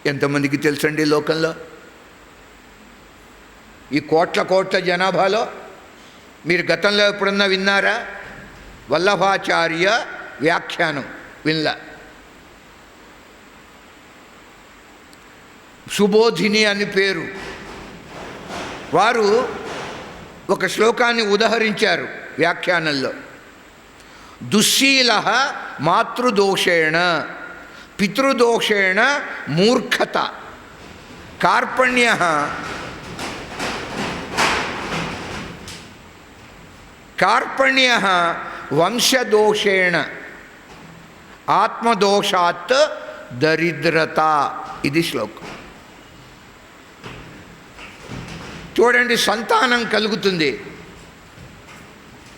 ఎంతమందికి తెలుసండి లోకంలో? ఈ కోట్ల కోట్ల జనాభాలో మీరు గతంలో ఎప్పుడన్నా విన్నారా? వల్లభాచార్య వ్యాఖ్యానం వినలా. సుబోధిని అని పేరు. వారు ఒక శ్లోకాన్ని ఉదహరించారు వ్యాఖ్యానంలో. దుశ్శీల మాతృదోషేణ పితృదోషేణ మూర్ఖత కార్పణ్య వంశదోషేణ ఆత్మదోషాత్ దరిద్రత. ఇది శ్లోకం. చూడండి, సంతానం కలుగుతుంది.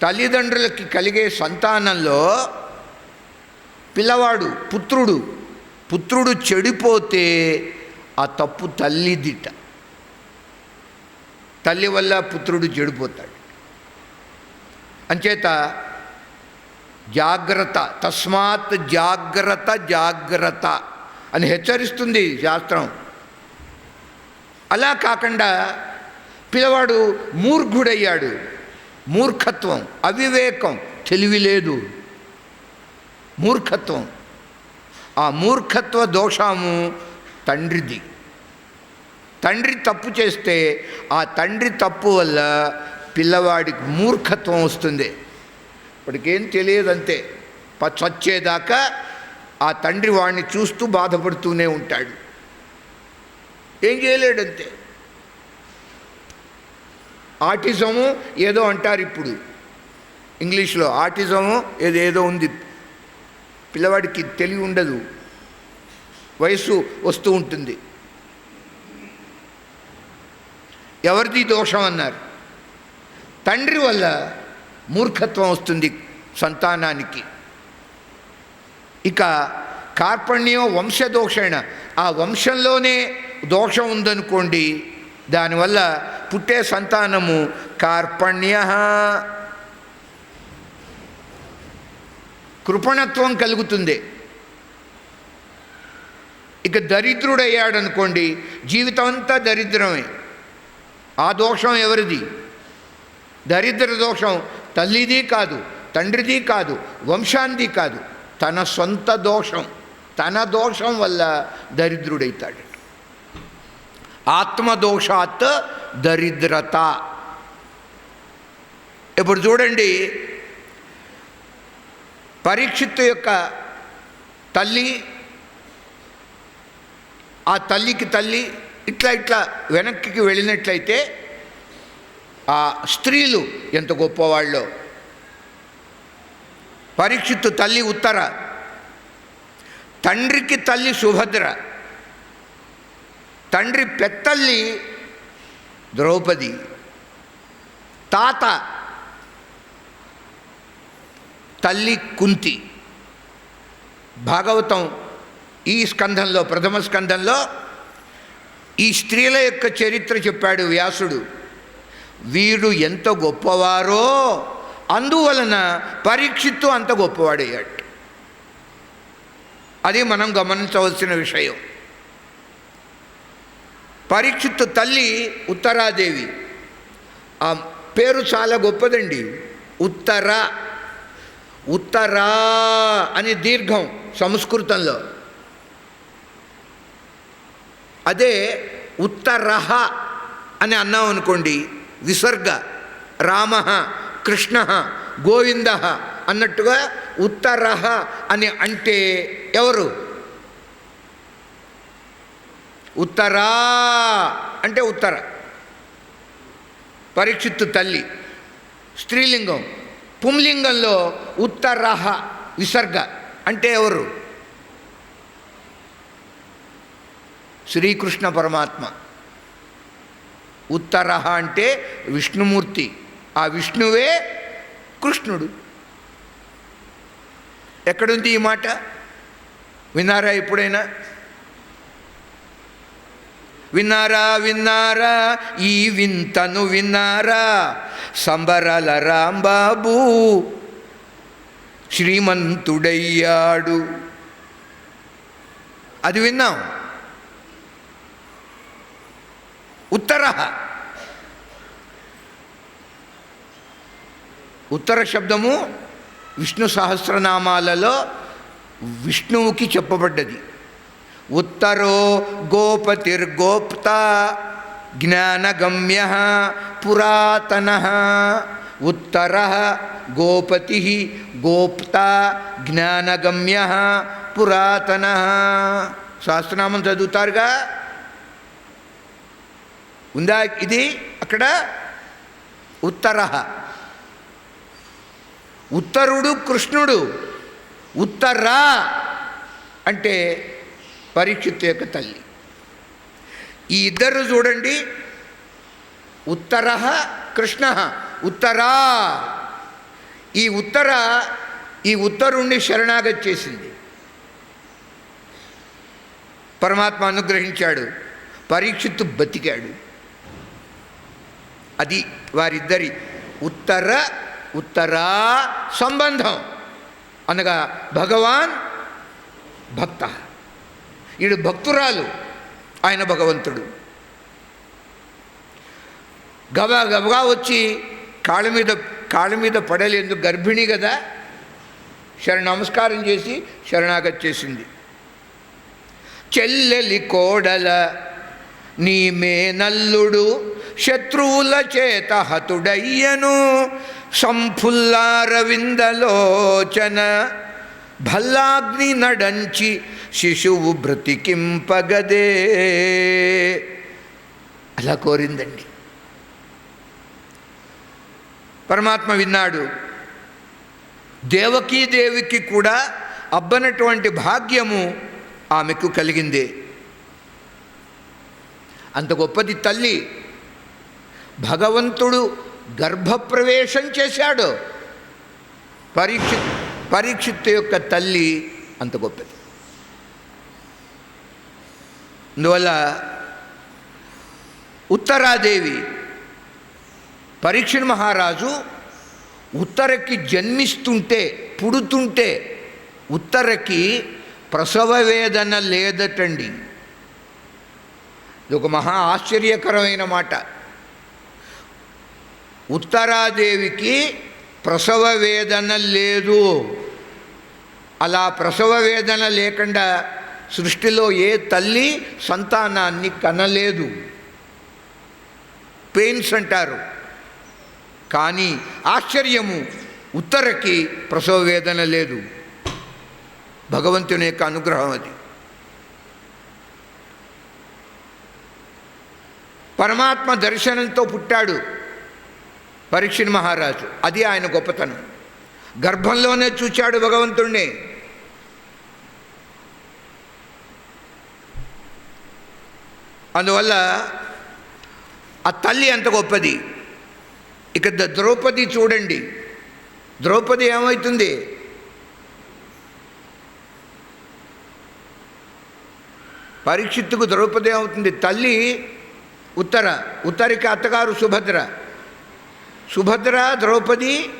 తల్లిదండ్రులకి కలిగే సంతానంలో పిల్లవాడు పుత్రుడు చెడిపోతే ఆ తప్పు తల్లిదిట. తల్లి వల్ల పుత్రుడు చెడిపోతాడు. అంచేత జాగ్రత్త, తస్మాత్ జాగ్రత్త అని హెచ్చరిస్తుంది శాస్త్రం. అలా కాకుండా పిల్లవాడు మూర్ఖుడయ్యాడు. మూర్ఖత్వం, అవివేకం, తెలివి లేదు, మూర్ఖత్వం. ఆ మూర్ఖత్వ దోషము తండ్రిది. తండ్రి తప్పు చేస్తే ఆ తండ్రి తప్పు వల్ల పిల్లవాడికి మూర్ఖత్వం వస్తుంది. వాడికేం తెలియదంతే. చచ్చేదాకా ఆ తండ్రి వాడిని చూస్తూ బాధపడుతూనే ఉంటాడు. ఏం చేయలేడంతే. ఆటిజము ఏదో అంటారు ఇప్పుడు ఇంగ్లీష్లో. ఆటిజము ఏదో ఉంది. పిల్లవాడికి తెలివి ఉండదు, వయసు వస్తూ ఉంటుంది. ఎవరిది దోషం అన్నారు? తండ్రి వల్ల మూర్ఖత్వం వస్తుంది సంతానానికి. ఇక కార్పణ్యం వంశదోషేణ, ఆ వంశంలోనే దోషం ఉందనుకోండి, దానివల్ల పుట్టే సంతానము కార్పణ్య, కృపణత్వం కలుగుతుంది. ఇక దరిద్రుడయ్యాడనుకోండి, జీవితం అంతా దరిద్రమే. ఆ దోషం ఎవరిది? దరిద్ర దోషం తల్లిది కాదు, తండ్రిది కాదు, వంశాంది కాదు, తన సొంత దోషం. తన దోషం వల్ల దరిద్రుడైతాడు. ఆత్మదోషాత్ దరిద్రత. ఇప్పుడు చూడండి, పరీక్షిత్తు యొక్క తల్లి, ఆ తల్లికి తల్లి ఇట్లా వెనక్కి వెళ్ళినట్లయితే ఆ స్త్రీలు ఎంత గొప్పవాళ్ళో. పరీక్షిత్తు తల్లి ఉత్తర, తండ్రికి తల్లి సుభద్ర, తండ్రి పెత్తల్లి ద్రౌపది, తాత తల్లి కుంతి. భాగవతం ఈ స్కంధంలో, ప్రథమ స్కంధంలో ఈ స్త్రీల యొక్క చరిత్ర చెప్పాడు వ్యాసుడు. వీరు ఎంత గొప్పవారో అందువలన పరీక్షిత్తు అంత గొప్పవాడయ్యాడు. అది మనం గమనించవలసిన విషయం. పరీక్షిత్తు తల్లి ఉత్తరాదేవి. ఆ పేరు చాలా గొప్పదండి. ఉత్తరా అని దీర్ఘం సంస్కృతంలో. అదే ఉత్తరః అని అన్నాం అనుకోండి, విసర్గ. రామ, కృష్ణ, గోవింద అన్నట్టుగా ఉత్తరః అని అంటే ఎవరు? ఉత్తరా అంటే ఉత్తర. పరీక్షిత్తు తల్లి స్త్రీలింగం. పుంలింగంలో ఉత్తరః విసర్గ అంటే ఎవరు? శ్రీకృష్ణ పరమాత్మ. ఉత్తరః అంటే విష్ణుమూర్తి. ఆ విష్ణువే కృష్ణుడు. ఎక్కడుంది ఈ మాట? విన్నారా ఎప్పుడైనా? విన్నారా ఈ వింతను విన్నారా? సంబరాల రాంబాబు శ్రీమంతుడయ్యాడు. అది విన్నాం. ఉత్తర. ఉత్తర శబ్దము విష్ణు సహస్రనామాలలో విష్ణువుకి చెప్పబడ్డది. ఉత్తరో గోపతిర్గోప్త జ్ఞానగమ్య పురాతన. ఉత్తర గోపతి గోప్త జ్ఞానగమ్య పురాతన. సహస్రనామం చదువుతారుగా, ఉందా ఇది? అక్కడ ఉత్తర, ఉత్తరుడు కృష్ణుడు. ఉత్తరా అంటే పరీక్షిత్ యొక్క తల్లి. ఈ ఇద్దరు చూడండి, ఉత్తర కృష్ణ, ఉత్తరా. ఈ ఉత్తరుణ్ణి శరణాగతి చేసింది, పరమాత్మ అనుగ్రహించాడు, పరీక్షిత్తు బతికాడు. అది వారిద్దరి ఉత్తరా సంబంధం అనగా భగవాన్ భక్త. ఈడు భక్తురాలు, ఆయన భగవంతుడు. గబగబగా వచ్చి కాళ్ళ మీద పడలేదు, గర్భిణి కదా, నమస్కారం చేసి శరణాగతి చేసింది. చెల్లెలి కోడల నీ మేనల్లుడు శత్రువుల చేత హతుడయ్యను, సంఫుల్లారవిందలోచన భల్లాగ్ని నడంచి శిశువు బ్రతికింపగదే. అలా కోరిందండి. పరమాత్మ విన్నాడు. దేవకీదేవికి కూడా అబ్బనటువంటి భాగ్యము ఆమెకు కలిగింది. అంత గొప్పది తల్లి. భగవంతుడు గర్భప్రవేశం చేశాడు. పరీక్షిత్తు యొక్క తల్లి అంత గొప్పది. అందువల్ల ఉత్తరాదేవి, పరీక్షణ్ మహారాజు ఉత్తరకి జన్మిస్తుంటే, పుడుతుంటే ఉత్తరకి ప్రసవ వేదన లేదటండి. ఇది ఒక మహా ఆశ్చర్యకరమైన మాట. ఉత్తరాదేవికి ప్రసవ వేదన లేదు. అలా ప్రసవ వేదన లేకుండా సృష్టిలో ఏ తల్లి సంతానాన్ని కనలేదు. పెయిన్స్ అంటారు. కానీ ఆశ్చర్యము, ఉత్తరకి ప్రసవ వేదన లేదు. భగవంతుని యొక్క అనుగ్రహం అది. పరమాత్మ దర్శనంతో పుట్టాడు పరీక్షణ్ మహారాజు. అది ఆయన గొప్పతనం. గర్భంలోనే చూచాడు భగవంతుణ్ణి. అందువల్ల ఆ తల్లి అంత గొప్పది. ఇక ద్రౌపది చూడండి. ద్రౌపది ఏమవుతుంది? పరీక్షిత్తుకు ద్రౌపది ఏమవుతుంది? తల్లి ఉత్తరికి అత్తగారు సుభద్ర, ద్రౌపది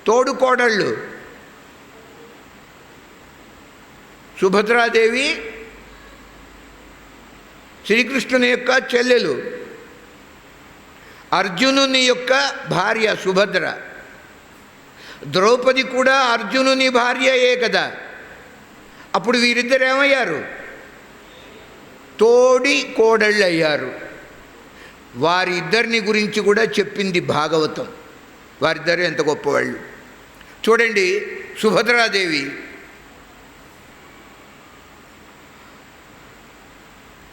తోడుకోడళ్ళు. సుభద్రాదేవి శ్రీకృష్ణుని యొక్క చెల్లెలు, అర్జునుని యొక్క భార్య సుభద్ర. ద్రౌపది కూడా అర్జునుని భార్యయే కదా. అప్పుడు వీరిద్దరు ఏమయ్యారు? తోడి కోడళ్ళు అయ్యారు. వారిద్దరిని గురించి కూడా చెప్పింది భాగవతం. వారిద్దరు ఎంత గొప్పవాళ్ళు చూడండి. సుభద్రాదేవి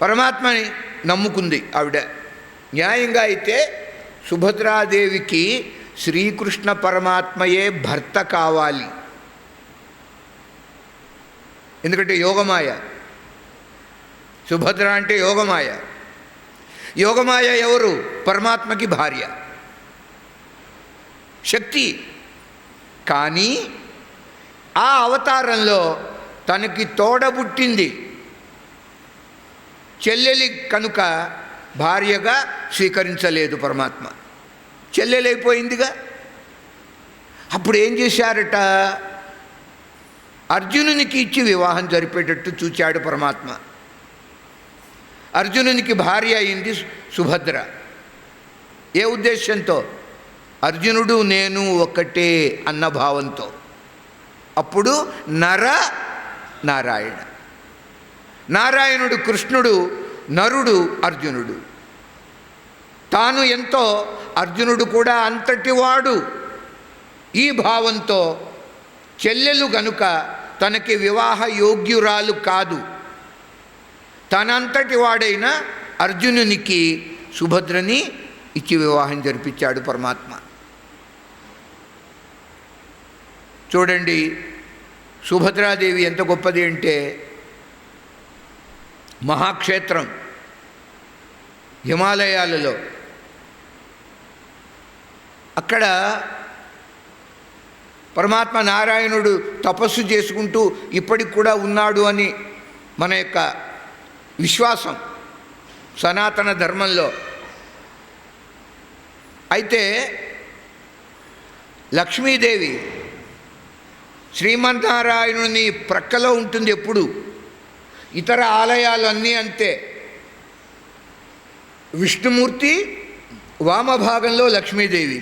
పరమాత్మని నమ్ముకుంది. ఆవిడ న్యాయంగా అయితే సుభద్రాదేవికి శ్రీకృష్ణ పరమాత్మయే భర్త కావాలి. ఎందుకంటే యోగమాయ. సుభద్ర అంటే యోగమాయ. యోగమాయ ఎవరు? పరమాత్మకి భార్య, శక్తి. కానీ ఆ అవతారంలో తనకి తోడబుట్టింది చెల్లెలి కనుక భార్యగా స్వీకరించలేదు పరమాత్మ. చెల్లెలైపోయిందిగా. అప్పుడు ఏం చేశారట? అర్జునునికి ఇచ్చి వివాహం జరిపేటట్టు చూచాడు పరమాత్మ. అర్జునునికి భార్య అయింది సుభద్ర. ఏ ఉద్దేశంతో? అర్జునుడు నేను ఒకటే అన్న భావంతో. అప్పుడు నారాయణ, నారాయణుడు కృష్ణుడు, నరుడు అర్జునుడు. తాను ఎంతో, అర్జునుడు కూడా అంతటివాడు. ఈ భావంతో చెల్లెలు గనుక తనకి వివాహ యోగ్యురాలు కాదు. తనంతటి వాడైన అర్జునునికి సుభద్రని ఇచ్చి వివాహం జరిపించాడు పరమాత్మ. చూడండి, సుభద్రాదేవి ఎంత గొప్పది అంటే, మహాక్షేత్రం హిమాలయాలలో, అక్కడ పరమాత్మ నారాయణుడు తపస్సు చేసుకుంటూ ఇప్పటికి కూడా ఉన్నాడు అని మన యొక్క విశ్వాసం సనాతన ధర్మంలో. అయితే లక్ష్మీదేవి శ్రీమన్నారాయణుని ప్రక్కలో ఉంటుంది ఎప్పుడు. ఇతర ఆలయాలన్నీ అంతే, విష్ణుమూర్తి వామభాగంలో లక్ష్మీదేవి.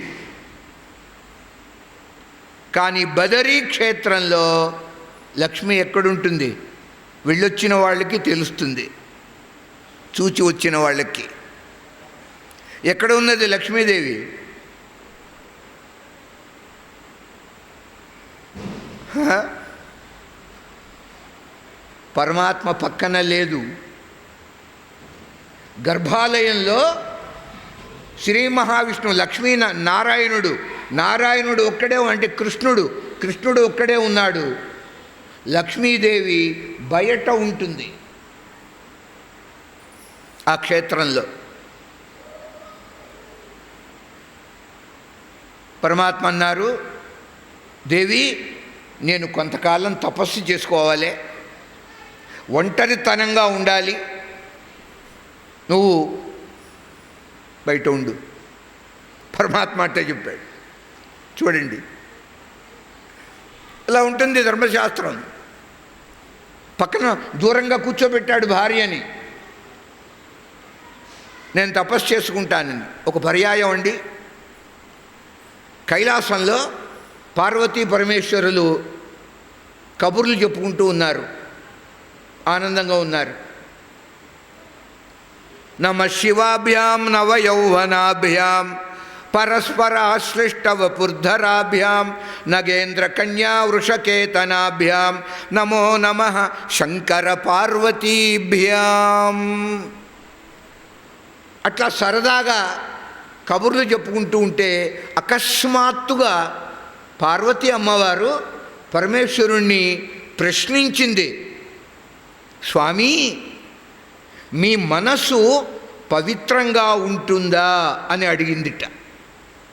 కానీ బదరీ క్షేత్రంలో లక్ష్మి ఎక్కడుంటుంది? వెళ్ళొచ్చిన వాళ్ళకి తెలుస్తుంది, చూచి వచ్చిన వాళ్ళకి. ఎక్కడ ఉన్నది లక్ష్మీదేవి? పరమాత్మ పక్కన లేదు. గర్భాలయంలో శ్రీ మహావిష్ణువు, లక్ష్మీ నారాయణుడు ఒక్కడే, అంటే కృష్ణుడు ఒక్కడే ఉన్నాడు. లక్ష్మీదేవి బయట ఉంటుంది ఆ క్షేత్రంలో. పరమాత్మ అన్నారు, దేవి నేను కొంతకాలం తపస్సు చేసుకోవాలి, ఒంటరితనంగా ఉండాలి, నువ్వు బయట ఉండు. పరమాత్మ అంటే చెప్పాడు. చూడండి, ఇలా ఉంటుంది ధర్మశాస్త్రం. పక్కన దూరంగా కూర్చోబెట్టాడు భార్యని, నేను తపస్సు చేసుకుంటానని. ఒక పర్యాయం అండి, కైలాసంలో పార్వతీ పరమేశ్వరులు కబుర్లు చెప్పుకుంటూ ఉన్నారు, ఆనందంగా ఉన్నారు. నమ శివాభ్యాం నవయౌవనాభ్యాం పరస్పరాశ్లిష్టవపుర్ధరాభ్యాం నగేంద్ర కన్యా వృషకేతనాభ్యాం నమో నమః శంకర పార్వతీభ్యాం. అట్లా సరదాగా కబుర్లు చెప్పుకుంటూ ఉంటే అకస్మాత్తుగా పార్వతీ అమ్మవారు పరమేశ్వరుణ్ణి ప్రశ్నించింది. స్వామి, మీ మనసు పవిత్రంగా ఉంటుందా అని అడిగిందిట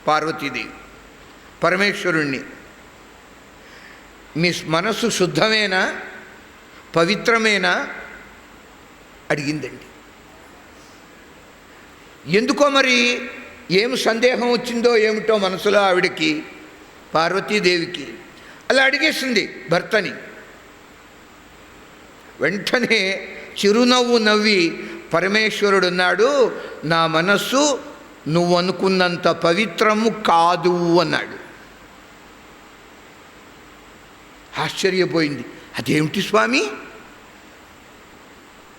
పార్వతీదేవి పరమేశ్వరుణ్ణి. మీ మనసు శుద్ధమేనా, పవిత్రమేనా అడిగిందండి. ఎందుకో మరి ఏం సందేహం వచ్చిందో ఏమిటో మనసులో ఆవిడకి, పార్వతీదేవికి. అలా అడిగేసింది భర్తని. వెంటనే చిరునవ్వు నవ్వి పరమేశ్వరుడున్నాడు, నా మనస్సు నువ్వు అనుకున్నంత పవిత్రము కాదు అన్నాడు. ఆశ్చర్యపోయింది. అదేమిటి స్వామి,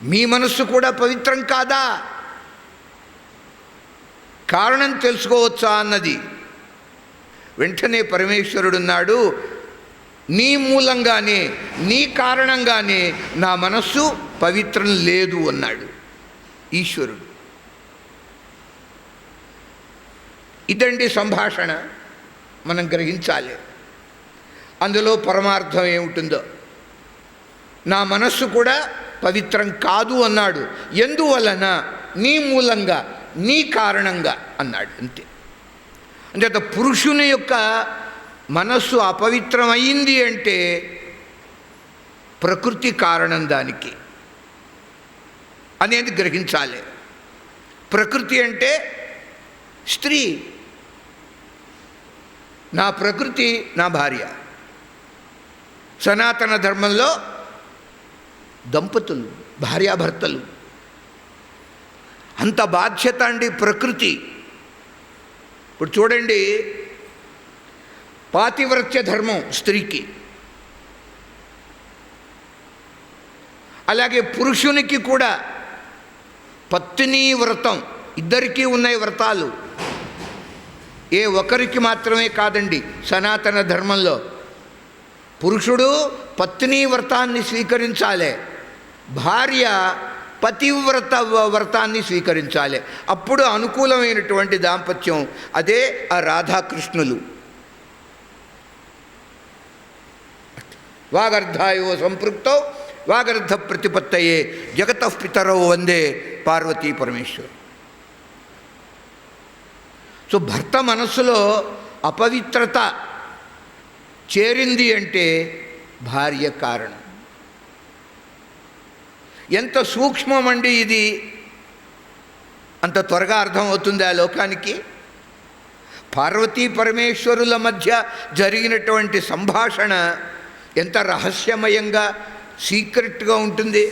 మీ మనస్సు కూడా పవిత్రం కాదా? కారణం తెలుసుకోవచ్చా అన్నది. వెంటనే పరమేశ్వరుడున్నాడు, నీ మూలంగానే, నీ కారణంగానే నా మనస్సు పవిత్రం లేదు అన్నాడు ఈశ్వరుడు. ఇదండి సంభాషణ, మనం గ్రహించాలి. అందులో పరమార్థం ఏముంటుందో. నా మనస్సు కూడా పవిత్రం కాదు అన్నాడు. ఎందువలన? నీ మూలంగా, నీ కారణంగా అన్నాడు. అంతే. అంటే పురుషుని యొక్క మనస్సు అపవిత్రమైంది అంటే ప్రకృతి కారణం దానికి అనేది గ్రహించాలి. ప్రకృతి అంటే స్త్రీ. నా ప్రకృతి నా భార్య. సనాతన ధర్మంలో దంపతులు, భార్యాభర్తలు అంత బాధ్యత అండి ప్రకృతి. ఇప్పుడు చూడండి, పాతివ్రత్య ధర్మం స్త్రీకి, అలాగే పురుషునికి కూడా పత్ని వ్రతం, ఇద్దరికీ ఉన్నాయి వ్రతాలు. ఏ ఒకరికి మాత్రమే కాదండి. సనాతన ధర్మంలో పురుషుడు పత్ని వ్రతాన్ని స్వీకరించాలి, భార్య పతివ్రత వ్రతాన్ని స్వీకరించాలి. అప్పుడు అనుకూలమైనటువంటి దాంపత్యం. అదే ఆ రాధాకృష్ణులు. వాగర్ధాయో సంపృక్తో వాగర్ధ ప్రతిపత్తయే జగతః పితరౌ వందే పార్వతీ పరమేశ్వరు. సో భర్త మనస్సులో అపవిత్రత చేరింది అంటే భార్య కారణం. ఎంత సూక్ష్మమండి ఇది, అంత త్వరగా అర్థమవుతుంది ఆ లోకానికి. పార్వతీ పరమేశ్వరుల మధ్య జరిగినటువంటి సంభాషణ ఎంత రహస్యమయంగా, సీక్రెట్గా ఉంటుంది.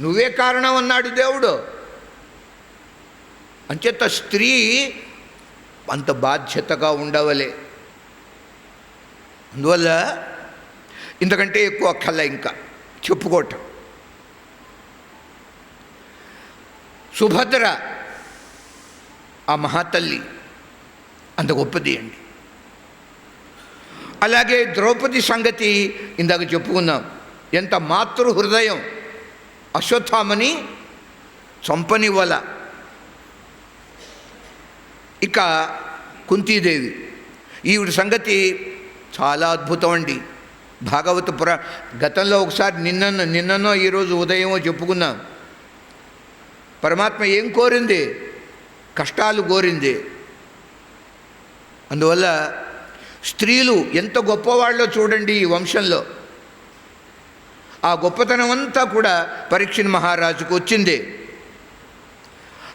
నువ్వే కారణం అన్నాడు దేవుడు. అంచేత స్త్రీ అంత బాధ్యతగా ఉండవలే. అందువల్ల ఇంతకంటే ఎక్కువ కళ ఇంకా చెప్పుకోవటం. సుభద్ర ఆ మహాతల్లి అంత గొప్పది అండి. అలాగే ద్రౌపది సంగతి ఇందాక చెప్పుకున్నాం. ఎంత మాతృ హృదయం, అశ్వత్థామని చంపనివ్వల. ఇక కుంతీదేవి, ఈవిడ సంగతి చాలా అద్భుతం అండి. భాగవత గతంలో ఒకసారి నిన్ననో ఈరోజు ఉదయమో చెప్పుకున్నాం. పరమాత్మ ఏం కోరింది? కష్టాలు కోరింది. అందువల్ల స్త్రీలు ఎంత గొప్పవాళ్ళో చూడండి ఈ వంశంలో. ఆ గొప్పతనం అంతా కూడా పరీక్షిత్ మహారాజుకు వచ్చింది.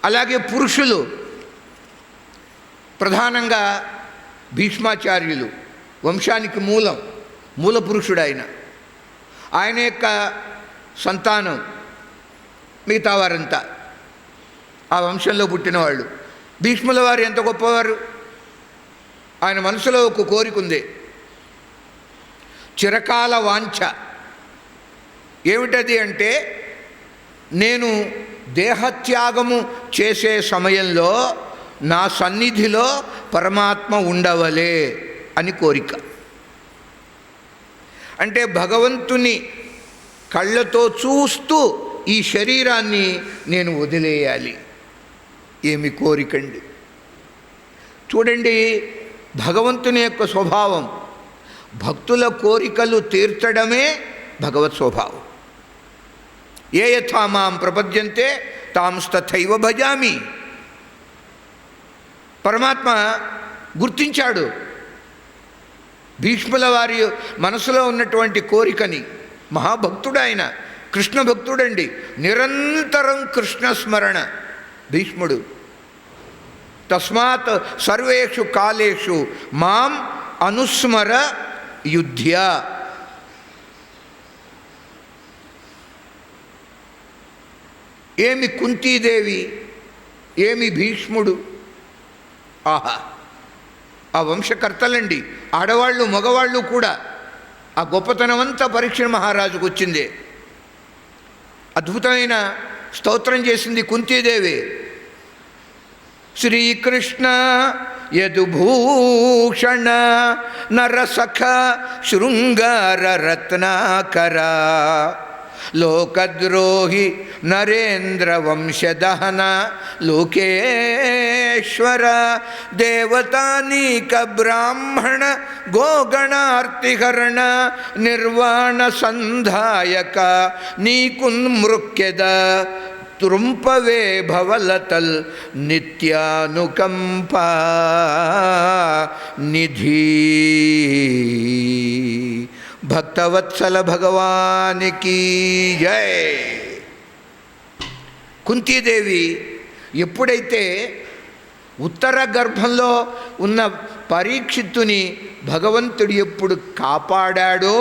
అలాగే పురుషులు, ప్రధానంగా భీష్మాచార్యులు వంశానికి మూల పురుషుడు ఆయన. ఆయన యొక్క సంతానం మిగతా వారంతా ఆ వంశంలో పుట్టినవాళ్ళు. భీష్ముల వారు ఎంత గొప్పవారు. ఆయన మనసులో ఒక కోరిక ఉంది, చిరకాల వాంఛ. ఏమిటది అంటే, నేను దేహత్యాగము చేసే సమయంలో నా సన్నిధిలో పరమాత్మ ఉండవలే అని కోరిక. అంటే భగవంతుని కళ్ళతో చూస్తూ ఈ శరీరాన్ని నేను వదిలేయాలి. ఏమి కోరికండి. చూడండి, భగవంతుని యొక్క స్వభావం భక్తుల కోరికలు తీర్చడమే భగవత్ స్వభావం. ఏ యథా మాం ప్రపద్యంతే తాంస్తథైవ భజామి. పరమాత్మ గుర్తించాడు భీష్ముల వారి మనసులో ఉన్నటువంటి కోరికని. మహాభక్తుడు ఆయన, కృష్ణ భక్తుడండి. నిరంతరం కృష్ణస్మరణ భీష్ముడు. తస్మాత్ సర్వేషు కాలేషు మాం అనుస్మర యుధ్య. ఏమి కుంతీదేవి, ఏమి భీష్ముడు. ఆహా, ఆ వంశకర్తలండి, ఆడవాళ్ళు మగవాళ్ళు కూడా. ఆ గొప్పతనం అంతా పరీక్షిత్ మహారాజుకు వచ్చింది. అద్భుతమైన స్తోత్రం చేసింది కుంతీదేవి. శ్రీకృష్ణ యదుభూషణ నరసఖ శృంగార రత్నాకర లోకద్రోహి నరేంద్ర వంశదహన లోకేశ్వర దేవతానీక బ్రాహ్మణ గోగణార్తిహరణ నిర్వాణ సంధాయక నీకున్మృక్యద త్రుంపవే భవలతల్ నిత్యానుకంపా నిధి. భక్తవత్సల భగవానికి జై. కుంతీదేవి ఎప్పుడైతే ఉత్తర గర్భంలో ఉన్న పరీక్షిత్తుని భగవంతుడు ఎప్పుడు కాపాడాడో,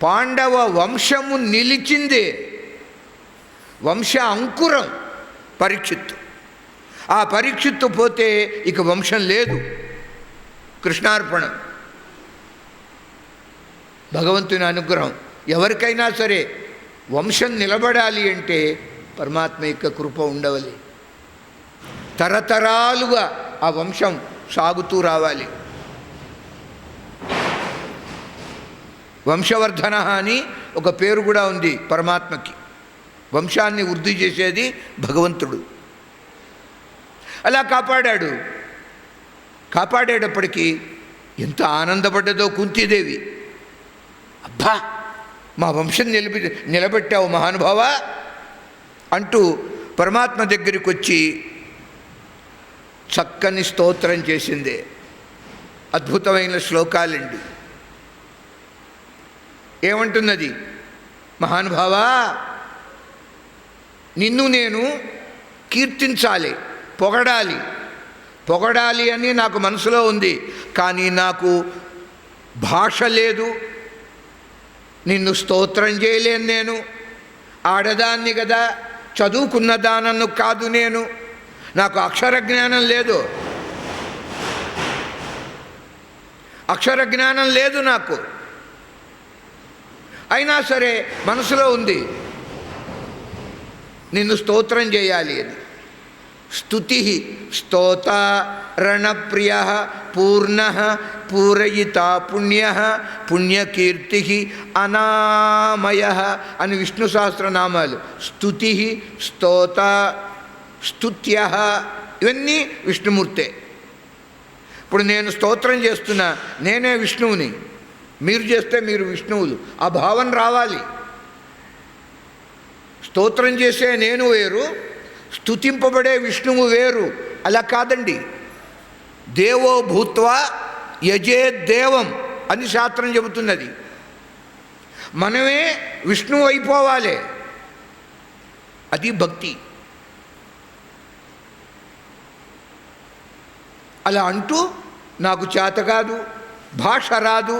పాండవ వంశము నిలిచిందే, వంశ అంకురం పరీక్షిత్తు. ఆ పరీక్షిత్తు పోతే ఇక వంశం లేదు. కృష్ణార్పణం. భగవంతుని అనుగ్రహం. ఎవరికైనా సరే వంశం నిలబడాలి అంటే పరమాత్మ యొక్క కృప ఉండవాలి. తరతరాలుగా ఆ వంశం సాగుతూ రావాలి. వంశవర్ధన అని ఒక పేరు కూడా ఉంది పరమాత్మకి. వంశాన్ని వృద్ధి చేసేది భగవంతుడు. అలా కాపాడాడు. కాపాడేటప్పటికీ ఎంత ఆనందపడ్డదో కుంతీదేవి. అబ్బా, మా వంశం నిలబెట్టావు మహానుభావ అంటూ పరమాత్మ దగ్గరికి వచ్చి చక్కని స్తోత్రం చేసిందే. అద్భుతమైన శ్లోకాలండి. ఏమంటున్నది? మహానుభావా, నిన్ను నేను కీర్తించాలి, పొగడాలి. పొగడాలి అని నాకు మనసులో ఉంది, కానీ నాకు భాష లేదు. నిన్ను స్తోత్రం చేయలేను. నేను ఆడదాన్ని కదా, చదువుకున్న దానను కాదు. నాకు అక్షర జ్ఞానం లేదు. అక్షర జ్ఞానం లేదు నాకు. అయినా సరే మనసులో ఉంది నిన్ను స్తోత్రం చేయాలి అని. స్తుతి స్తోత రణప్రియ పూర్ణ పూరయిత పుణ్య పుణ్యకీర్తి అనామయ అని విష్ణు సహస్రనామాలు. స్తుతి స్తోత స్తుత్య ఇవన్నీ విష్ణుమూర్తే. ఇప్పుడు నేను స్తోత్రం చేస్తున్నా, నేనే విష్ణువుని. మీరు చేస్తే మీరు విష్ణువులు. ఆ భావన రావాలి. స్తోత్రం చేసే నేను వేరు, స్తుతింపబడే విష్ణువు వేరు. అలా కాదండి. దేవో భూత్వా యజేద్దేవం అని శాస్త్రం చెబుతున్నది. మనమే విష్ణువు అయిపోవాలి. అది భక్తి. అలా అంటూ నాకు చేత కాదు, భాష రాదు,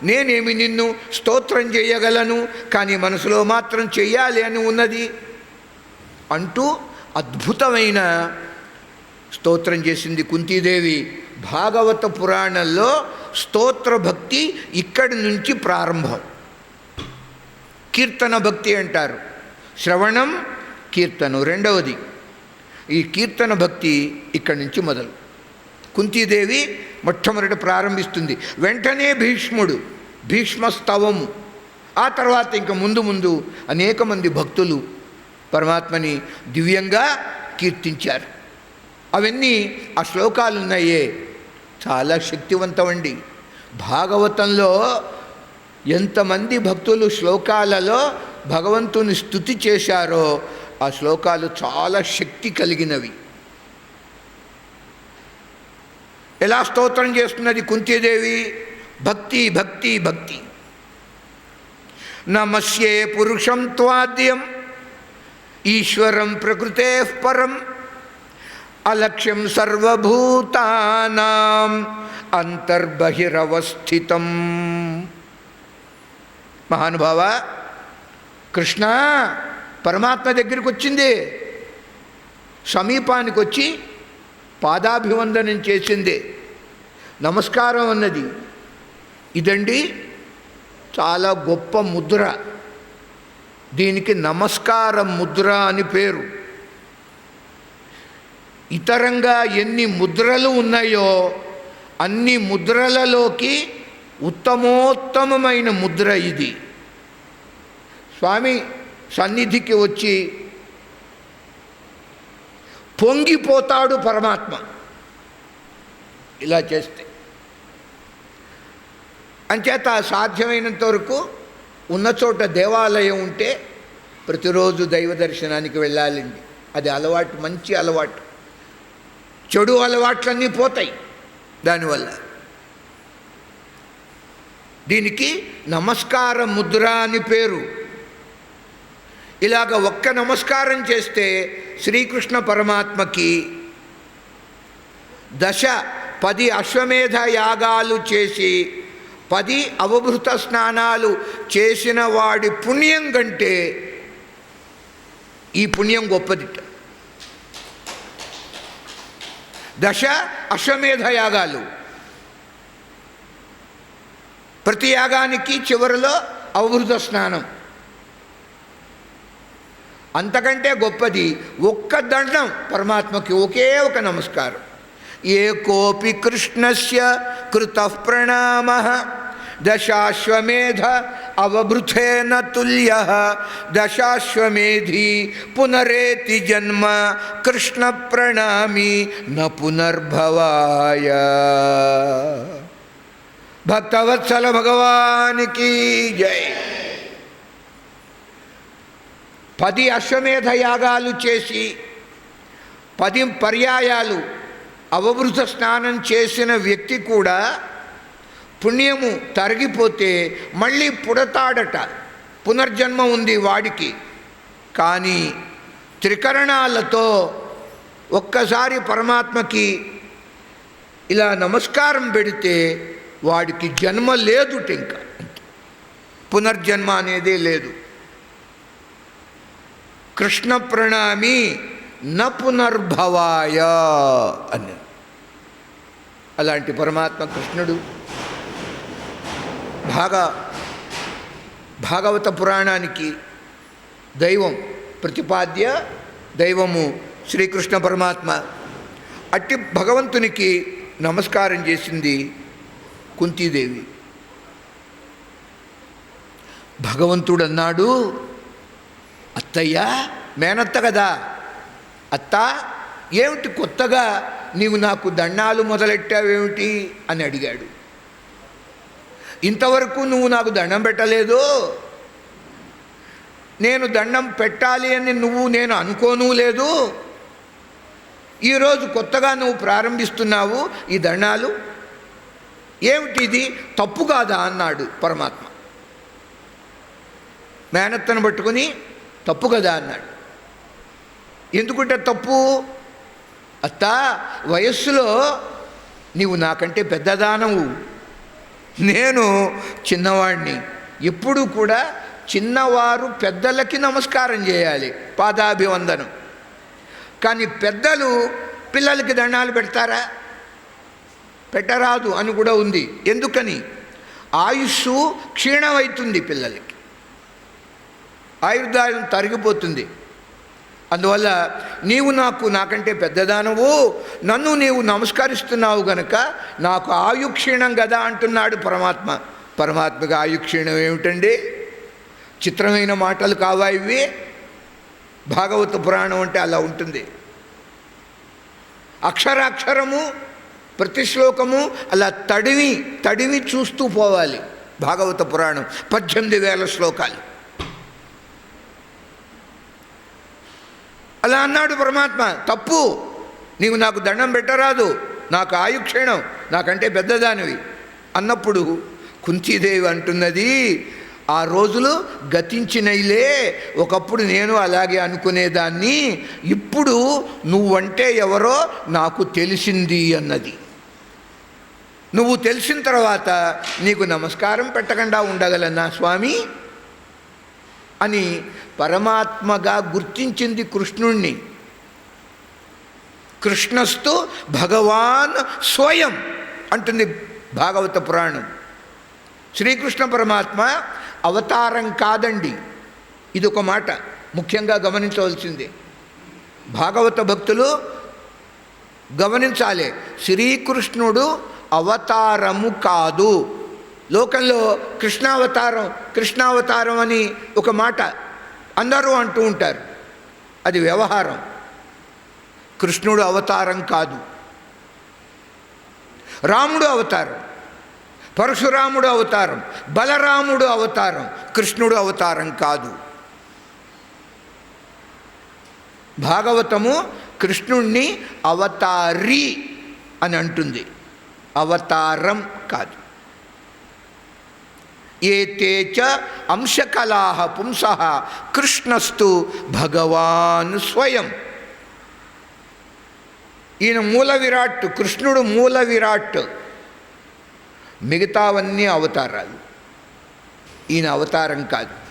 నేనేమి నిన్ను స్తోత్రం చేయగలను, కానీ మనసులో మాత్రం చెయ్యాలి అని ఉన్నది అంటూ అద్భుతమైన స్తోత్రం చేసింది కుంతీదేవి. భాగవత పురాణంలో స్తోత్ర భక్తి ఇక్కడి నుంచి ప్రారంభం. కీర్తన భక్తి అంటారు. శ్రవణం, కీర్తనం రెండవది. ఈ కీర్తన భక్తి ఇక్కడి నుంచి మొదలు. కుంతీదేవి మొట్టమొదట ప్రారంభిస్తుంది. వెంటనే భీష్ముడు, భీష్మస్తవము. ఆ తర్వాత ఇంకా ముందు ముందు అనేక మంది భక్తులు పరమాత్మని దివ్యంగా కీర్తించారు. అవన్నీ ఆ శ్లోకాలు ఉన్నాయే, చాలా శక్తివంతమండి. భాగవతంలో ఎంతమంది భక్తులు శ్లోకాలలో భగవంతుని స్తుతి చేశారో ఆ శ్లోకాలు చాలా శక్తి కలిగినవి. ఎలా స్తోత్రం చేస్తున్నది కుంతీదేవి? భక్తి భక్తి భక్తి. నమస్యే పురుషం త్వాద్యం ఈశ్వరం ప్రకృతే పరం అలక్ష్యం సర్వభూతానాం అంతర్బహిరవస్థితం. మహానుభావ, కృష్ణ పరమాత్మ దగ్గరికి వచ్చింది, సమీపానికి వచ్చి పాదాభివందనం చేసింది, నమస్కారం అన్నది. ఇదండి చాలా గొప్ప ముద్ర. దీనికి నమస్కార ముద్ర అని పేరు. ఇతరంగా ఎన్ని ముద్రలు ఉన్నాయో అన్ని ముద్రలలోకి ఉత్తమోత్తమైన ముద్ర ఇది. స్వామి సన్నిధికి వచ్చి పొంగిపోతాడు పరమాత్మ ఇలా చేస్తే. అంచేత సాధ్యమైనంత వరకు ఉన్న చోట దేవాలయం ఉంటే ప్రతిరోజు దైవ దర్శనానికి వెళ్ళాలండి. అది అలవాటు, మంచి అలవాటు. చెడు అలవాట్లన్నీ పోతాయి దానివల్ల. దీనికి నమస్కార ముద్ర అని పేరు. ఇలాగ ఒక్క నమస్కారం చేస్తే శ్రీకృష్ణ పరమాత్మకి 10 అశ్వమేధ యాగాలు చేసి 10 అవభృత స్నానాలు చేసిన వాడి పుణ్యం కంటే ఈ పుణ్యం గొప్పదిట. 10 అశ్వమేధ యాగాలు, ప్రతి యాగానికి చివరిలో అవభృత స్నానం. అంతకంటే గొప్పది ఒక్క దండం పరమాత్మకి, ఒకే ఒక నమస్కారం. ఏకోపి కృష్ణస్య కృతః ప్రణామః దశాశ్వమేధ అవభృతేన తుల్యః దశాశ్వమేధి పునరేతి జన్మ కృష్ణ ప్రణామి న పునర్భవాయ. భక్తవత్సల భగవానికి జై. 10 అశ్వమేధ యాగాలు చేసి 10 పర్యాయాలు అవభృత స్నానం చేసిన వ్యక్తి కూడా పుణ్యము తరిగిపోతే మళ్ళీ పుడతాడట, పునర్జన్మ ఉంది వాడికి. కానీ త్రికరణాలతో ఒక్కసారి పరమాత్మకి ఇలా నమస్కారం పెడితే వాడికి జన్మ లేదుట, ఇంకా పునర్జన్మ అనేదే లేదు. కృష్ణ ప్రణామి న పునర్భవాయ అని. అలాంటి పరమాత్మ కృష్ణుడు భాగవత పురాణానికి దైవం, ప్రతిపాద్య దైవము శ్రీకృష్ణ పరమాత్మ. అట్టి భగవంతునికి నమస్కారం చేసింది కుంతీదేవి. భగవంతుడు అన్నాడు, అత్తయ్య, మేనత్త కదా, అత్త ఏమిటి కొత్తగా నీవు నాకు దండాలు మొదలెట్టావేమిటి అని అడిగాడు. ఇంతవరకు నువ్వు నాకు దండం పెట్టలేదు, నేను దండం పెట్టాలి అని నేను అనుకోను లేదు, ఈరోజు కొత్తగా నువ్వు ప్రారంభిస్తున్నావు ఈ దండాలు, ఏమిటిది, తప్పు కాదా అన్నాడు పరమాత్మ. మేనత్తను పట్టుకుని తప్పు కదా అన్నాడు. ఎందుకంటే తప్పు, అత్త వయస్సులో నీవు నాకంటే పెద్దదానవు, నేను చిన్నవాడిని. ఎప్పుడు కూడా చిన్నవారు పెద్దలకి నమస్కారం చేయాలి, పాదాభివందనం. కానీ పెద్దలు పిల్లలకి దండాలు పెడతారా? పెట్టరాదు అని కూడా ఉంది. ఎందుకని? ఆయుస్సు క్షీణమవుతుంది, పిల్లలకి ఆయుర్దాయం తరిగిపోతుంది. అందువల్ల నీవు నాకంటే పెద్దదానవు, నన్ను నీవు నమస్కరిస్తున్నావు గనక నాకు ఆయుక్షీణం కదా అంటున్నాడు పరమాత్మ. పరమాత్మకి ఆయుక్షీణం ఏమిటండి? చిత్రమైన మాటలు కావా ఇవి? భాగవత పురాణం అంటే అలా ఉంటుంది. అక్షరాక్షరము ప్రతి శ్లోకము అలా తడివి చూస్తూ పోవాలి. భాగవత పురాణం 18,000 శ్లోకాలు. అలా అన్నాడు పరమాత్మ. తప్పు, నీవు నాకు దండం పెట్టరాదు, నాకు ఆయుక్షీణం, నాకంటే పెద్దదానివి అన్నప్పుడు కుంతీదేవి అంటున్నది, ఆ రోజులు గతించినయిలే, ఒకప్పుడు నేను అలాగే అనుకునేదాన్ని, ఇప్పుడు నువ్వంటే ఎవరో నాకు తెలిసింది అన్నది. నువ్వు తెలిసిన తర్వాత నీకు నమస్కారం పెట్టకుండా ఉండగలనా స్వామి అని పరమాత్మగా గుర్తించింది కృష్ణుణ్ణి. కృష్ణస్తు భగవాన్ స్వయం అంటుంది భాగవత పురాణం. శ్రీకృష్ణ పరమాత్మ అవతారం కాదండి, ఇదొక మాట ముఖ్యంగా గమనించవలసింది. భాగవత భక్తులు గమనించాలి, శ్రీకృష్ణుడు అవతారము కాదు. లోకంలో కృష్ణావతారం అని ఒక మాట అందరూ అంటూ ఉంటారు, అది వ్యవహారం. కృష్ణుడు అవతారం కాదు. రాముడు అవతారం, పరశురాముడు అవతారం, బలరాముడు అవతారం, కృష్ణుడు అవతారం కాదు. భాగవతము కృష్ణుణ్ణి అవతారి అని అంటుంది, అవతారం కాదు. ఏతే చ అంశకలాః పుంసః కృష్ణస్తు భగవాన్ స్వయం. ఈయన మూల విరాట్, కృష్ణుడు మూల విరాట్. మిగతావన్నీ అవతారాలు. ఈయన అవతారం కాదు.